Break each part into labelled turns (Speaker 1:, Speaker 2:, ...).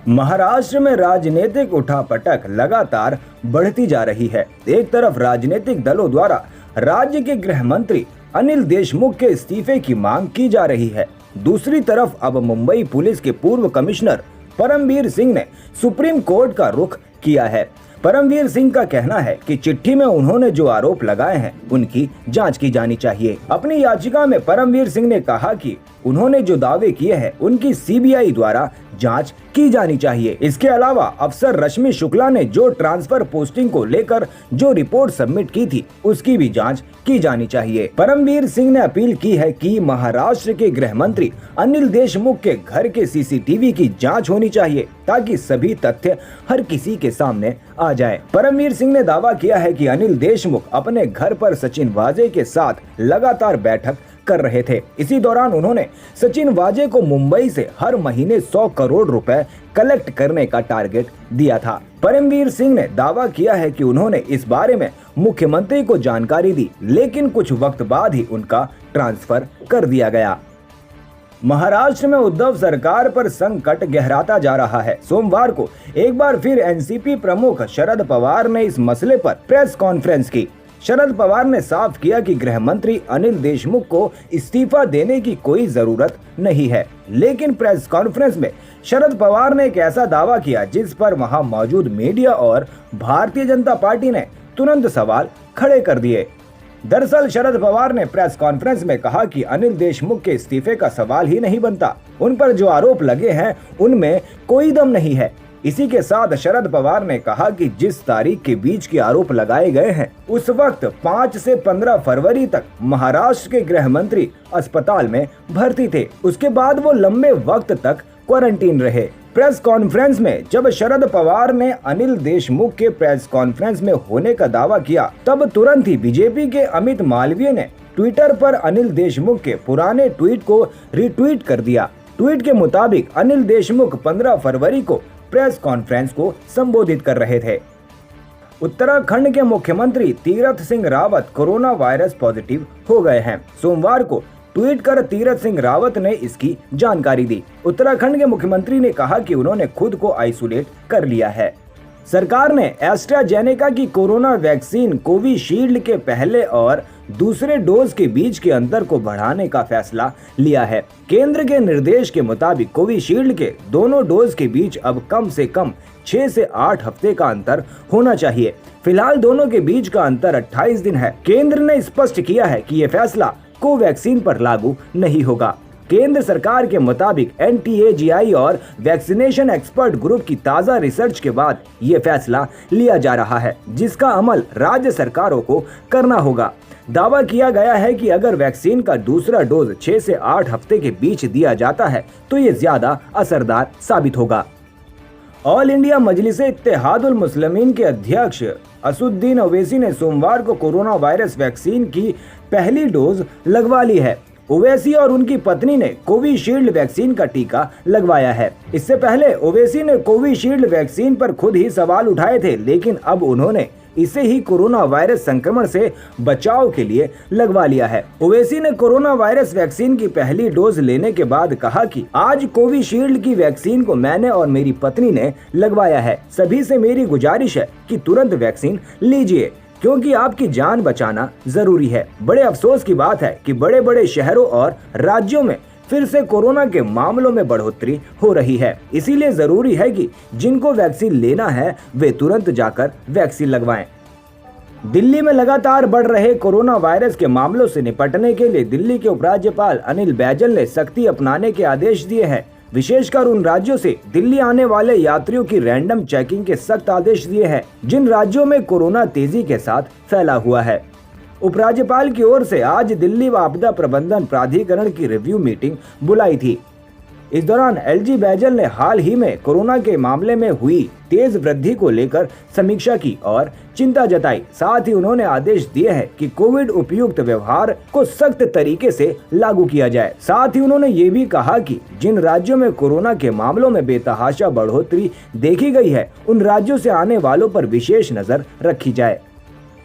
Speaker 1: महाराष्ट्र में राजनीतिक उठापटक लगातार बढ़ती जा रही है। एक तरफ राजनीतिक दलों द्वारा राज्य के गृह मंत्री अनिल देशमुख के इस्तीफे की मांग की जा रही है। दूसरी तरफ अब मुंबई पुलिस के पूर्व कमिश्नर परमवीर सिंह ने सुप्रीम कोर्ट का रुख किया है। परमवीर सिंह का कहना है कि चिट्ठी में उन्होंने जो आरोप लगाए हैं उनकी जांच की जानी चाहिए। अपनी याचिका में परमवीर सिंह ने कहा कि उन्होंने जो दावे किए हैं उनकी सीबीआई द्वारा जांच की जानी चाहिए। इसके अलावा अफसर रश्मि शुक्ला ने जो ट्रांसफर पोस्टिंग को लेकर जो रिपोर्ट सबमिट की थी उसकी भी जांच की जानी चाहिए। परमवीर सिंह ने अपील की है कि महाराष्ट्र के गृह मंत्री अनिल देशमुख के घर के सीसीटीवी की जांच होनी चाहिए ताकि सभी तथ्य हर किसी के सामने आ जाए। परमवीर सिंह ने दावा किया है कि अनिल देशमुख अपने घर पर सचिन वाजे के साथ लगातार बैठक कर रहे थे। इसी दौरान उन्होंने सचिन वाजे को मुंबई से हर महीने 100 करोड़ रुपए कलेक्ट करने का टारगेट दिया था। परमवीर सिंह ने दावा किया है कि उन्होंने इस बारे में मुख्यमंत्री को जानकारी दी, लेकिन कुछ वक्त बाद ही उनका ट्रांसफर कर दिया गया। महाराष्ट्र में उद्धव सरकार पर संकट गहराता जा रहा है। सोमवार को एक बार फिर एनसीपी प्रमुख शरद पवार ने इस मसले पर प्रेस कॉन्फ्रेंस की। शरद पवार ने साफ किया कि गृह मंत्री अनिल देशमुख को इस्तीफा देने की कोई जरूरत नहीं है, लेकिन प्रेस कॉन्फ्रेंस में शरद पवार ने एक ऐसा दावा किया जिस पर वहां मौजूद मीडिया और भारतीय जनता पार्टी ने तुरंत सवाल खड़े कर दिए। दरअसल शरद पवार ने प्रेस कॉन्फ्रेंस में कहा कि अनिल देशमुख के इस्तीफे का सवाल ही नहीं बनता। उन पर जो आरोप लगे हैं उनमें कोई दम नहीं है। इसी के साथ शरद पवार ने कहा कि जिस तारीख के बीच के आरोप लगाए गए हैं उस वक्त 5 से 15 फरवरी तक महाराष्ट्र के गृह मंत्री अस्पताल में भर्ती थे। उसके बाद वो लंबे वक्त तक क्वारंटीन रहे। प्रेस कॉन्फ्रेंस में जब शरद पवार ने अनिल देशमुख के प्रेस कॉन्फ्रेंस में होने का दावा किया, तब तुरंत ही बीजेपी के अमित मालवीय ने ट्विटर पर अनिल देशमुख के पुराने ट्वीट को रिट्वीट कर दिया। ट्वीट के मुताबिक अनिल देशमुख 15 फरवरी को प्रेस कॉन्फ्रेंस को संबोधित कर रहे थे। उत्तराखंड के मुख्यमंत्री Tirath Singh Rawat corona virus positive हो गए हैं। सोमवार को ट्वीट कर तीरथ सिंह रावत ने इसकी जानकारी दी। उत्तराखंड के मुख्यमंत्री ने कहा कि उन्होंने खुद को आइसोलेट कर लिया है। सरकार ने एस्ट्राजेनेका की कोरोना वैक्सीन कोविशील्ड के पहले और दूसरे डोज के बीच के अंतर को बढ़ाने का फैसला लिया है। केंद्र के निर्देश के मुताबिक कोविशील्ड के दोनों डोज के बीच अब कम से कम 6 से 8 हफ्ते का अंतर होना चाहिए। फिलहाल दोनों के बीच का अंतर 28 दिन है। केंद्र ने स्पष्ट किया है कि यह फैसला कोवैक्सीन पर लागू नहीं होगा। केंद्र सरकार के मुताबिक NTAGI और वैक्सीनेशन एक्सपर्ट ग्रुप की ताज़ा रिसर्च के बाद ये फैसला लिया जा रहा है, जिसका अमल राज्य सरकारों को करना होगा। दावा किया गया है कि अगर वैक्सीन का दूसरा डोज 6 से 8 हफ्ते के बीच दिया जाता है तो ये ज्यादा असरदार साबित होगा। ऑल इंडिया मजलिस इत्तेहादुल मुस्लिमीन के अध्यक्ष असुद्दीन ओवैसी ने सोमवार को कोरोना वायरस वैक्सीन की पहली डोज लगवा ली है। ओवैसी और उनकी पत्नी ने कोविशील्ड वैक्सीन का टीका लगवाया है। इससे पहले ओवैसी ने कोविशील्ड वैक्सीन पर खुद ही सवाल उठाए थे, लेकिन अब उन्होंने इसे ही कोरोना वायरस संक्रमण से बचाव के लिए लगवा लिया है। ओवैसी ने कोरोना वायरस वैक्सीन की पहली डोज लेने के बाद कहा कि आज कोविशील्ड की वैक्सीन को मैंने और मेरी पत्नी ने लगवाया है। सभी से मेरी गुजारिश है कि तुरंत वैक्सीन लीजिए, क्योंकि आपकी जान बचाना जरूरी है। बड़े अफसोस की बात है कि बड़े बड़े शहरों और राज्यों में फिर से कोरोना के मामलों में बढ़ोतरी हो रही है। इसीलिए जरूरी है कि जिनको वैक्सीन लेना है वे तुरंत जाकर वैक्सीन लगवाएं। दिल्ली में लगातार बढ़ रहे कोरोना वायरस के मामलों से निपटने के लिए दिल्ली के उपराज्यपाल अनिल बैजल ने सख्ती अपनाने के आदेश दिए हैं। विशेषकर उन राज्यों से दिल्ली आने वाले यात्रियों की रैंडम चेकिंग के सख्त आदेश दिए हैं जिन राज्यों में कोरोना तेजी के साथ फैला हुआ है। उपराज्यपाल की ओर से आज दिल्ली आपदा प्रबंधन प्राधिकरण की रिव्यू मीटिंग बुलाई थी। इस दौरान एलजी बैजल ने हाल ही में कोरोना के मामले में हुई तेज वृद्धि को लेकर समीक्षा की और चिंता जताई। साथ ही उन्होंने आदेश दिए हैं कि कोविड उपयुक्त व्यवहार को सख्त तरीके से लागू किया जाए। साथ ही उन्होंने ये भी कहा कि जिन राज्यों में कोरोना के मामलों में बेतहाशा बढ़ोतरी देखी गई है उन राज्यों से आने वालों पर विशेष नजर रखी जाए।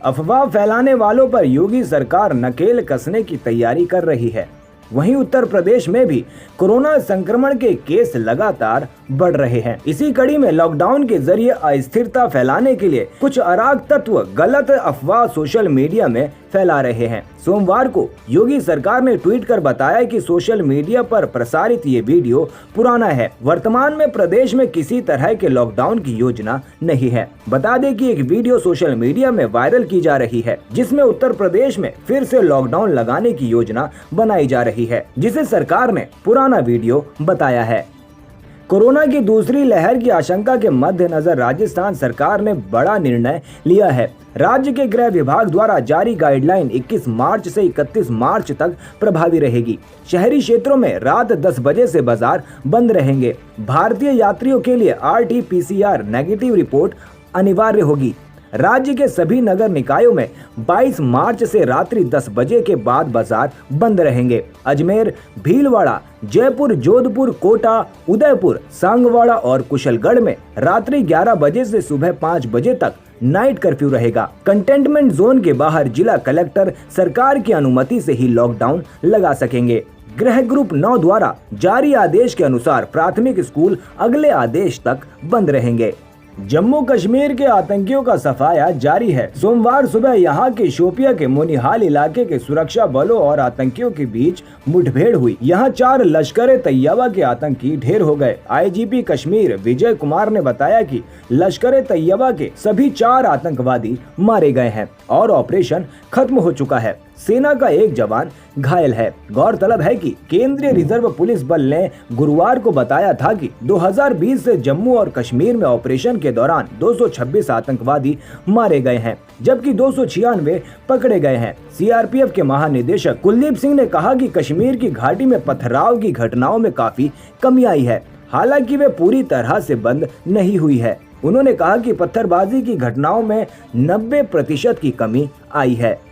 Speaker 1: अफवाह फैलाने वालों पर योगी सरकार नकेल कसने की तैयारी कर रही है। वहीं उत्तर प्रदेश में भी कोरोना संक्रमण के केस लगातार बढ़ रहे हैं। इसी कड़ी में लॉकडाउन के जरिए अस्थिरता फैलाने के लिए कुछ अराग तत्व गलत अफवाह सोशल मीडिया में फैला रहे हैं। सोमवार को योगी सरकार ने ट्वीट कर बताया कि सोशल मीडिया पर प्रसारित ये वीडियो पुराना है। वर्तमान में प्रदेश में किसी तरह के लॉकडाउन की योजना नहीं है। बता दें कि एक वीडियो सोशल मीडिया में वायरल की जा रही है, जिसमें उत्तर प्रदेश में फिर से लॉकडाउन लगाने की योजना बनाई जा रही है, जिसे सरकार ने पुराना वीडियो बताया है। कोरोना की दूसरी लहर की आशंका के मद्देनजर राजस्थान सरकार ने बड़ा निर्णय लिया है। राज्य के गृह विभाग द्वारा जारी गाइडलाइन 21 मार्च से 31 मार्च तक प्रभावी रहेगी। शहरी क्षेत्रों में रात 10 बजे से बाजार बंद रहेंगे। भारतीय यात्रियों के लिए RT-PCR नेगेटिव रिपोर्ट अनिवार्य होगी। राज्य के सभी नगर निकायों में 22 मार्च से रात्रि 10 बजे के बाद बाजार बंद रहेंगे। अजमेर, भीलवाड़ा, जयपुर, जोधपुर, कोटा, उदयपुर, सांगवाड़ा और कुशलगढ़ में रात्रि 11 बजे से सुबह 5 बजे तक नाइट कर्फ्यू रहेगा। कंटेनमेंट जोन के बाहर जिला कलेक्टर सरकार की अनुमति से ही लॉकडाउन लगा सकेंगे। गृह ग्रुप 9 द्वारा जारी आदेश के अनुसार प्राथमिक स्कूल अगले आदेश तक बंद रहेंगे। जम्मू कश्मीर के आतंकियों का सफाया जारी है। सोमवार सुबह यहां के शोपिया के मोनिहाल इलाके के सुरक्षा बलों और आतंकियों के बीच मुठभेड़ हुई। यहां 4 लश्कर-ए-तैयबा के आतंकी ढेर हो गए। IGP कश्मीर विजय कुमार ने बताया कि लश्कर-ए-तैयबा के सभी 4 आतंकवादी मारे गए हैं और ऑपरेशन खत्म हो चुका है। सेना का एक जवान घायल है। गौरतलब है कि केंद्रीय रिजर्व पुलिस बल ने गुरुवार को बताया था कि 2020 से जम्मू और कश्मीर में ऑपरेशन के दौरान 226 आतंकवादी मारे गए हैं, जबकि 296 पकड़े गए हैं। CRPF के महानिदेशक कुलदीप सिंह ने कहा कि कश्मीर की घाटी में पथराव की घटनाओं में काफी कमी आई है, हालांकि वे पूरी तरह से बंद नहीं हुई है। उन्होंने कहा कि पत्थरबाजी की घटनाओं में 90% की कमी आई है।